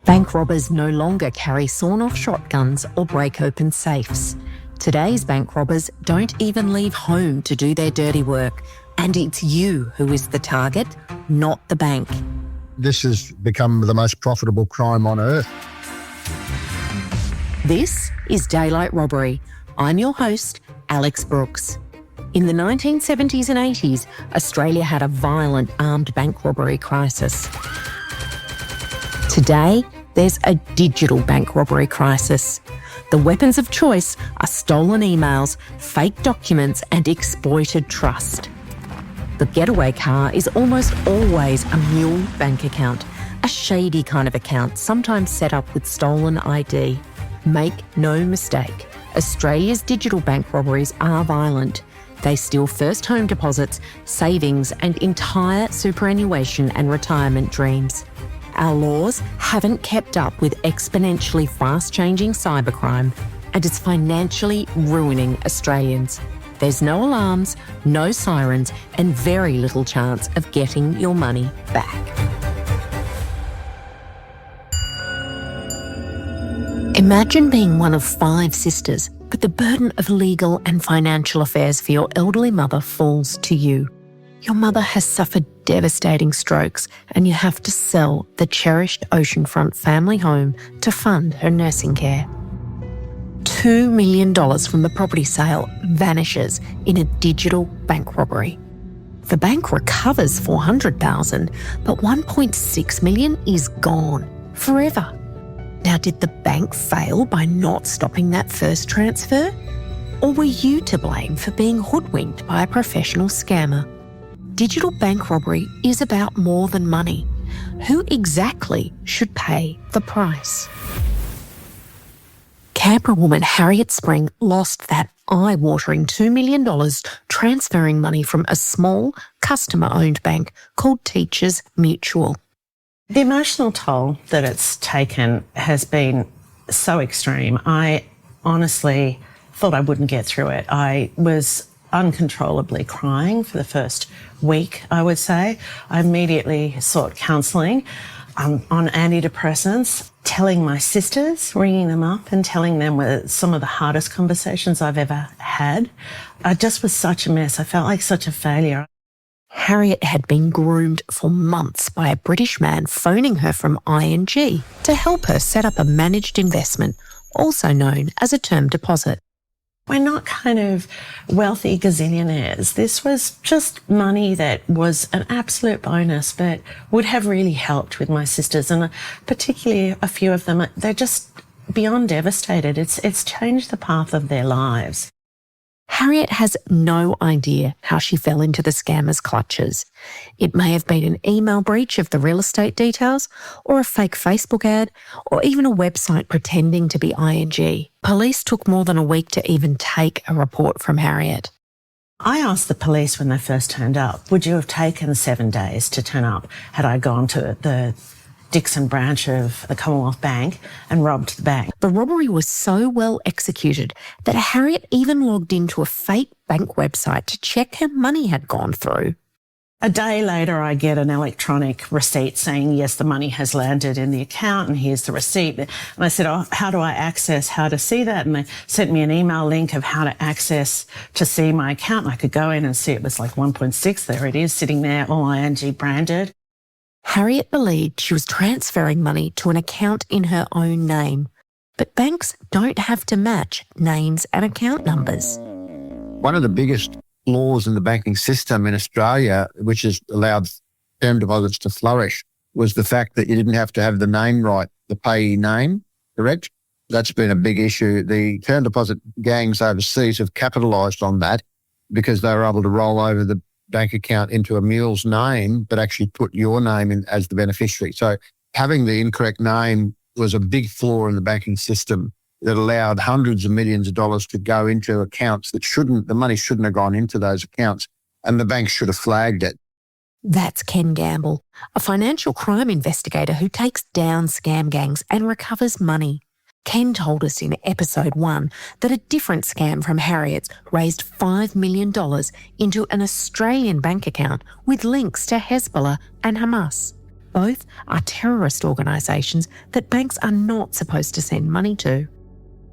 Bank robbers no longer carry sawn-off shotguns or break open safes. Today's bank robbers don't even leave home to do their dirty work, and it's you who is the target, not the bank. This has become the most profitable crime on earth. This is Daylight Robbery. I'm your host, Alex Brooks. In the 1970s and 80s, Australia had a violent armed bank robbery crisis. Today, there's a digital bank robbery crisis. The weapons of choice are stolen emails, fake documents, and exploited trust. The getaway car is almost always a mule bank account, a shady kind of account, sometimes set up with stolen ID. Make no mistake, Australia's digital bank robberies are violent. They steal first home deposits, savings, and entire superannuation and retirement dreams. Our laws haven't kept up with exponentially fast-changing cybercrime, and it's financially ruining Australians. There's no alarms, no sirens, and very little chance of getting your money back. Imagine being one of 5 sisters, but the burden of legal and financial affairs for your elderly mother falls to you. Your mother has suffered devastating strokes and you have to sell the cherished oceanfront family home to fund her nursing care. $2 million from the property sale vanishes in a digital bank robbery. The bank recovers $400,000, but $1.6 million is gone forever. Now, did the bank fail by not stopping that first transfer? Or were you to blame for being hoodwinked by a professional scammer? Digital bank robbery is about more than money. Who exactly should pay the price? Canberra woman Harriet Spring lost that eye-watering $2 million transferring money from a small, customer-owned bank called Teachers Mutual. The emotional toll that it's taken has been so extreme. I honestly thought I wouldn't get through it. I was uncontrollably crying for the first week, I would say. I immediately sought counselling on antidepressants, telling my sisters, ringing them up and telling them were some of the hardest conversations I've ever had. I just was such a mess. I felt like such a failure. Harriet had been groomed for months by a British man phoning her from ING to help her set up a managed investment, also known as a term deposit. We're not kind of wealthy gazillionaires. This was just money that was an absolute bonus, but would have really helped with my sisters, and particularly a few of them. They're just beyond devastated. It's changed the path of their lives. Harriet has no idea how she fell into the scammer's clutches. It may have been an email breach of the real estate details, or a fake Facebook ad, or even a website pretending to be ING. Police took more than a week to even take a report from Harriet. I asked the police when they first turned up, would you have taken 7 days to turn up had I gone to the Dixon branch of the Commonwealth Bank and robbed the bank? The robbery was so well executed that Harriet even logged into a fake bank website to check her money had gone through. A day later, I get an electronic receipt saying, yes, the money has landed in the account and here's the receipt. And I said, how do I access how to see that? And they sent me an email link of how to access to see my account. And I could go in and see it was like 1.6. There it is, sitting there, all ING branded. Harriet believed she was transferring money to an account in her own name, but banks don't have to match names and account numbers. One of the biggest flaws in the banking system in Australia, which has allowed term deposits to flourish, was the fact that you didn't have to have the name right, the payee name, correct? That's been a big issue. The term deposit gangs overseas have capitalised on that because they were able to roll over the bank account into a mule's name, but actually put your name in as the beneficiary. So having the incorrect name was a big flaw in the banking system that allowed hundreds of millions of dollars to go into accounts that the money shouldn't have gone into those accounts, and the bank should have flagged it. That's Ken Gamble, a financial crime investigator who takes down scam gangs and recovers money. Ken told us in episode 1 that a different scam from Harriet's raised $5 million into an Australian bank account with links to Hezbollah and Hamas. Both are terrorist organisations that banks are not supposed to send money to.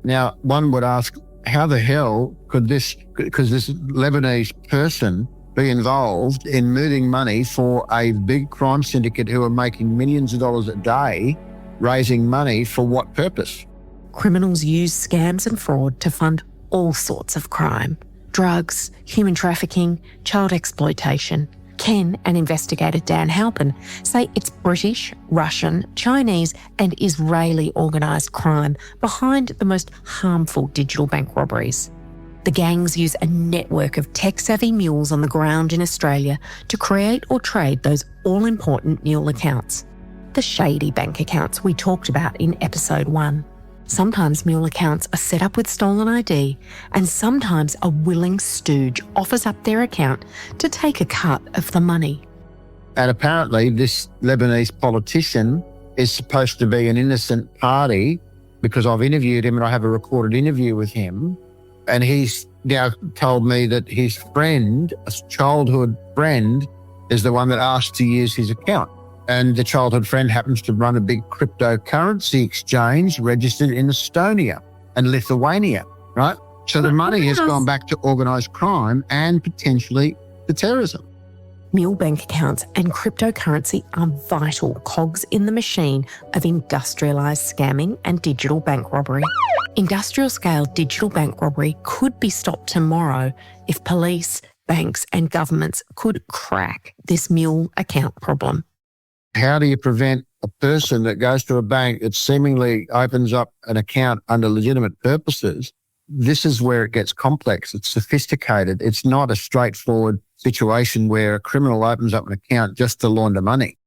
Now, one would ask, how the hell could this Lebanese person be involved in moving money for a big crime syndicate who are making millions of dollars a day, raising money for what purpose? Criminals use scams and fraud to fund all sorts of crime. Drugs, human trafficking, child exploitation. Ken and investigator Dan Halpin say it's British, Russian, Chinese and Israeli organised crime behind the most harmful digital bank robberies. The gangs use a network of tech-savvy mules on the ground in Australia to create or trade those all-important mule accounts. The shady bank accounts we talked about in episode 1. Sometimes mule accounts are set up with stolen ID, and sometimes a willing stooge offers up their account to take a cut of the money. And apparently this Lebanese politician is supposed to be an innocent party, because I've interviewed him and I have a recorded interview with him. And he's now told me that his friend, a childhood friend, is the one that asked to use his account. And the childhood friend happens to run a big cryptocurrency exchange registered in Estonia and Lithuania, right? So the money has gone back to organised crime and potentially to terrorism. Mule bank accounts and cryptocurrency are vital cogs in the machine of industrialised scamming and digital bank robbery. Industrial-scale digital bank robbery could be stopped tomorrow if police, banks and governments could crack this mule account problem. How do you prevent a person that goes to a bank that seemingly opens up an account under legitimate purposes? This is where it gets complex. It's sophisticated. It's not a straightforward situation where a criminal opens up an account just to launder money.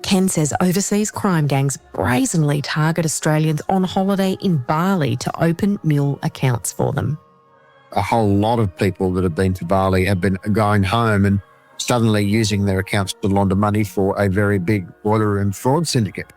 Ken says overseas crime gangs brazenly target Australians on holiday in Bali to open mule accounts for them. A whole lot of people that have been to Bali have been going home and suddenly using their accounts to launder money for a very big boiler room fraud syndicate.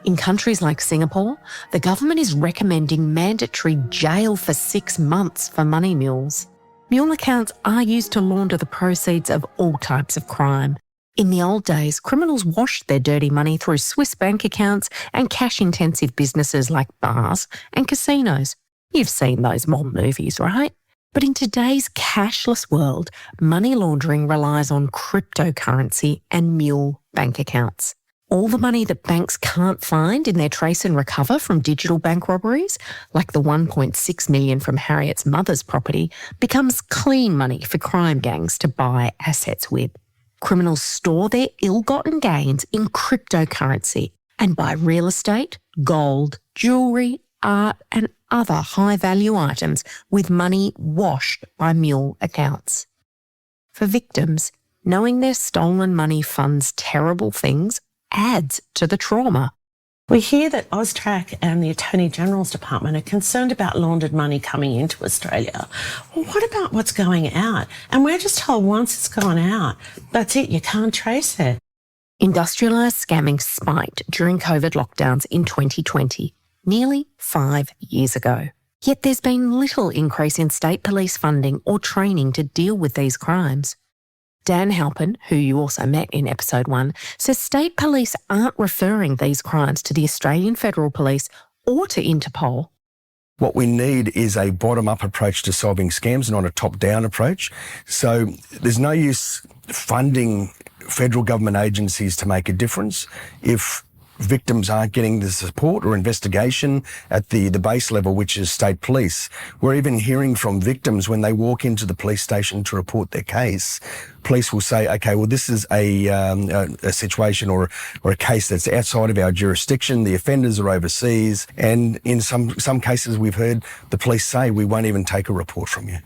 In countries like Singapore, the government is recommending mandatory jail for 6 months for money mules. Mule accounts are used to launder the proceeds of all types of crime. In the old days, criminals washed their dirty money through Swiss bank accounts and cash-intensive businesses like bars and casinos. You've seen those mob movies, right? But in today's cashless world, money laundering relies on cryptocurrency and mule bank accounts. All the money that banks can't find in their trace and recover from digital bank robberies, like the $1.6 million from Harriet's mother's property, becomes clean money for crime gangs to buy assets with. Criminals store their ill-gotten gains in cryptocurrency and buy real estate, gold, jewellery, art and other high-value items with money washed by mule accounts. For victims, knowing their stolen money funds terrible things adds to the trauma. We hear that AUSTRAC and the Attorney General's Department are concerned about laundered money coming into Australia. Well, what about what's going out? And we're just told once it's gone out, that's it, you can't trace it. Industrialised scamming spiked during COVID lockdowns in 2020, nearly 5 years ago. Yet there's been little increase in state police funding or training to deal with these crimes. Dan Halpin, who you also met in episode 1, says state police aren't referring these crimes to the Australian Federal Police or to Interpol. What we need is a bottom-up approach to solving scams, not a top-down approach. So there's no use funding federal government agencies to make a difference if victims aren't getting the support or investigation at the base level, which is state police. We're even hearing from victims when they walk into the police station to report their case. Police will say, okay, well, this is a situation or a case that's outside of our jurisdiction. The offenders are overseas. And in some cases, we've heard the police say, we won't even take a report from you.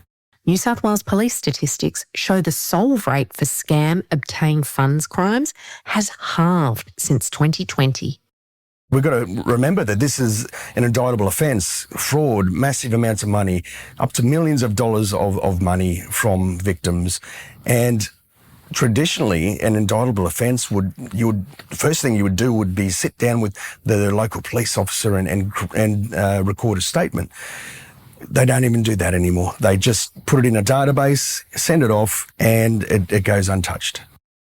New South Wales police statistics show the solve rate for scam obtained funds crimes has halved since 2020. We've got to remember that this is an indictable offence, fraud, massive amounts of money, up to millions of dollars of money from victims. And traditionally, an indictable offence the first thing you would do would be sit down with the local police officer and record a statement. They don't even do that anymore. They just put it in a database, send it off, and it goes untouched.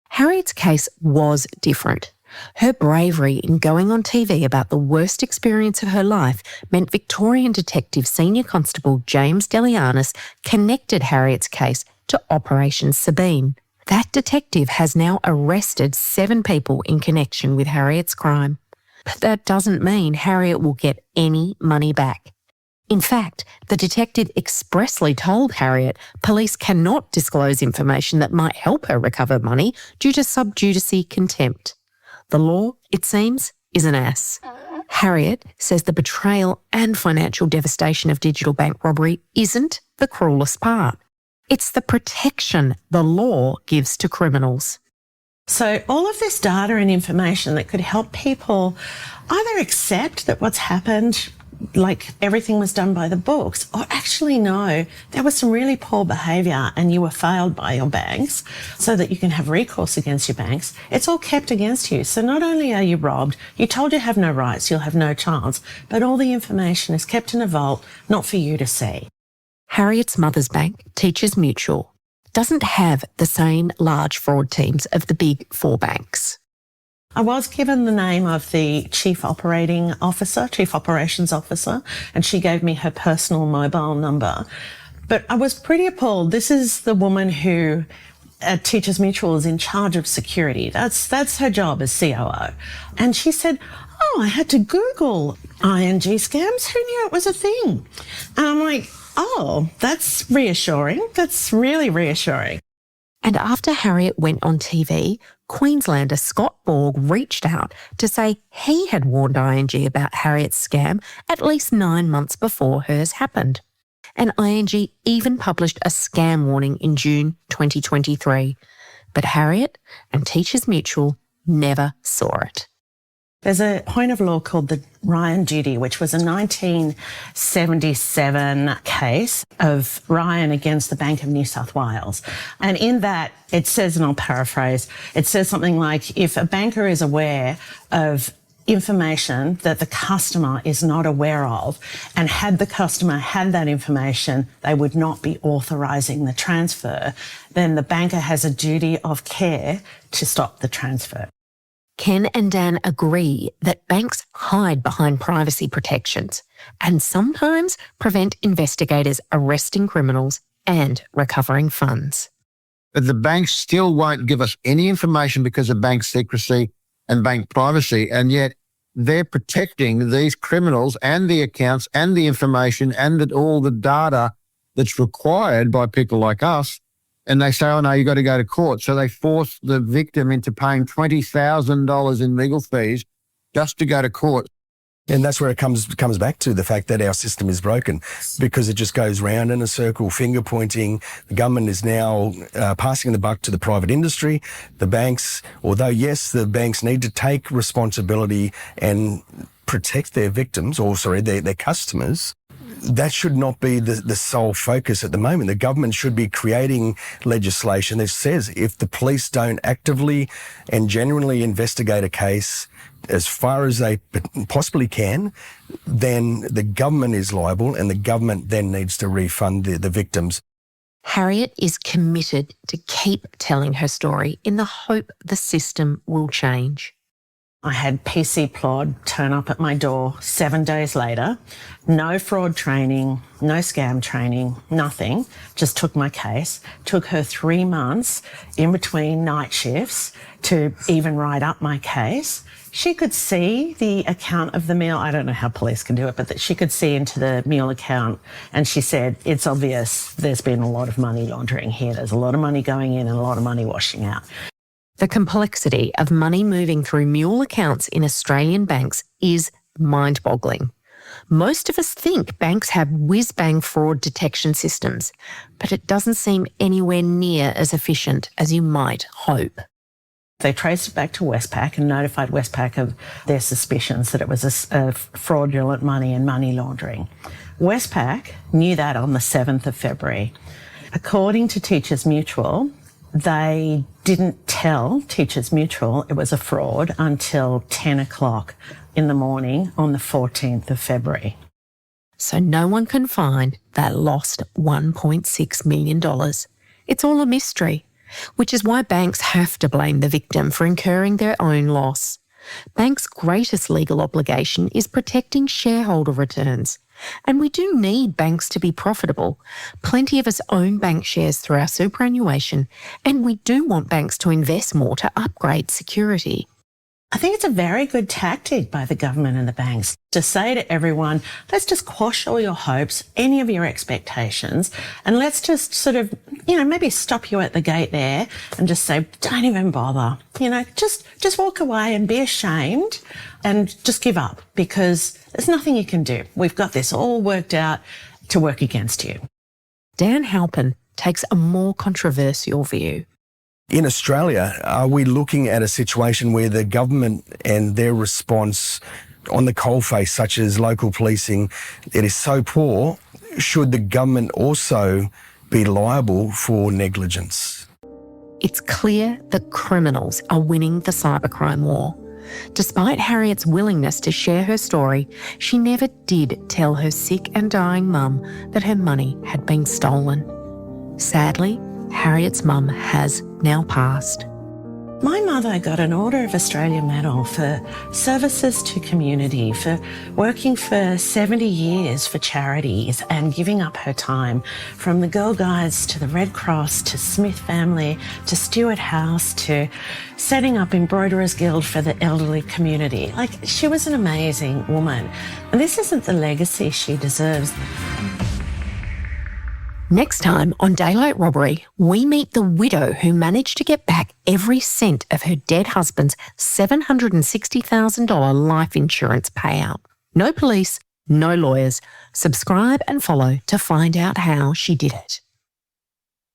Harriet's case was different. Her bravery in going on TV about the worst experience of her life meant Victorian Detective Senior Constable James Delianis connected Harriet's case to Operation Sabine. That detective has now arrested 7 people in connection with Harriet's crime. But that doesn't mean Harriet will get any money back. In fact, the detective expressly told Harriet police cannot disclose information that might help her recover money due to sub judice contempt. The law, it seems, is an ass. Harriet says the betrayal and financial devastation of digital bank robbery isn't the cruelest part. It's the protection the law gives to criminals. So all of this data and information that could help people either accept that what's happened, like everything was done by the books, or actually know there was some really poor behaviour and you were failed by your banks so that you can have recourse against your banks, it's all kept against you. So not only are you robbed, you're told you have no rights, you'll have no chance, but all the information is kept in a vault, not for you to see. Harriet's mother's bank, Teachers Mutual, doesn't have the same large fraud teams of the big 4 banks. I was given the name of the Chief Operations Officer, and she gave me her personal mobile number. But I was pretty appalled. This is the woman who at Teachers Mutual is in charge of security. That's her job as COO. And she said, "Oh, I had to Google ING scams. Who knew it was a thing?" And I'm like, "Oh, that's reassuring. That's really reassuring." And after Harriet went on TV, Queenslander Scott Borg reached out to say he had warned ING about Harriet's scam at least 9 months before hers happened. And ING even published a scam warning in June 2023. But Harriet and Teachers Mutual never saw it. There's a point of law called the Ryan Duty, which was a 1977 case of Ryan against the Bank of New South Wales. And in that, it says, and I'll paraphrase, it says something like, if a banker is aware of information that the customer is not aware of, and had the customer had that information, they would not be authorising the transfer, then the banker has a duty of care to stop the transfer. Ken and Dan agree that banks hide behind privacy protections and sometimes prevent investigators arresting criminals and recovering funds. But the banks still won't give us any information because of bank secrecy and bank privacy, and yet they're protecting these criminals and the accounts and the information and all the data that's required by people like us. And they say, "Oh no, you got to go to court." So they force the victim into paying $20,000 in legal fees just to go to court. And that's where it comes back to the fact that our system is broken, because it just goes round in a circle, finger pointing. The government is now passing the buck to the private industry. The banks, although yes, the banks need to take responsibility and protect their victims, or their customers, that should not be the sole focus at the moment. The government should be creating legislation that says if the police don't actively and genuinely investigate a case as far as they possibly can, then the government is liable and the government then needs to refund the victims. Harriet is committed to keep telling her story in the hope the system will change. I had PC Plod turn up at my door 7 days later. No fraud training, no scam training, nothing. Just took my case. Took her 3 months in between night shifts to even write up my case. She could see the account of the Mule. I don't know how police can do it, but that she could see into the Mule account. And she said, "It's obvious there's been a lot of money laundering here. There's a lot of money going in and a lot of money washing out." The complexity of money moving through Mule accounts in Australian banks is mind-boggling. Most of us think banks have whiz-bang fraud detection systems, but it doesn't seem anywhere near as efficient as you might hope. They traced it back to Westpac and notified Westpac of their suspicions that it was a fraudulent money and money laundering. Westpac knew that on the 7th of February. According to Teachers Mutual, they didn't tell Teachers Mutual it was a fraud until 10 o'clock in the morning on the 14th of February. So no one can find that lost $1.6 million. It's all a mystery, which is why banks have to blame the victim for incurring their own loss. Banks' greatest legal obligation is protecting shareholder returns. And we do need banks to be profitable. Plenty of us own bank shares through our superannuation, and we do want banks to invest more to upgrade security. I think it's a very good tactic by the government and the banks to say to everyone, let's just quash all your hopes, any of your expectations, and let's just sort of, maybe stop you at the gate there and just say, don't even bother. Just walk away and be ashamed and just give up, because there's nothing you can do. We've got this all worked out to work against you. Dan Halpin takes a more controversial view. In Australia, are we looking at a situation where the government and their response on the coalface, such as local policing, it is so poor? Should the government also be liable for negligence? It's clear that criminals are winning the cybercrime war. Despite Harriet's willingness to share her story, she never did tell her sick and dying mum that her money had been stolen. Sadly, Harriet's mum has now passed. My mother got an Order of Australia Medal for services to community, for working for 70 years for charities and giving up her time, from the Girl Guides to the Red Cross to Smith Family to Stewart House to setting up Embroiderers Guild for the elderly community. She was an amazing woman. And this isn't the legacy she deserves. Next time on Daylight Robbery, we meet the widow who managed to get back every cent of her dead husband's $760,000 life insurance payout. No police, no lawyers. Subscribe and follow to find out how she did it.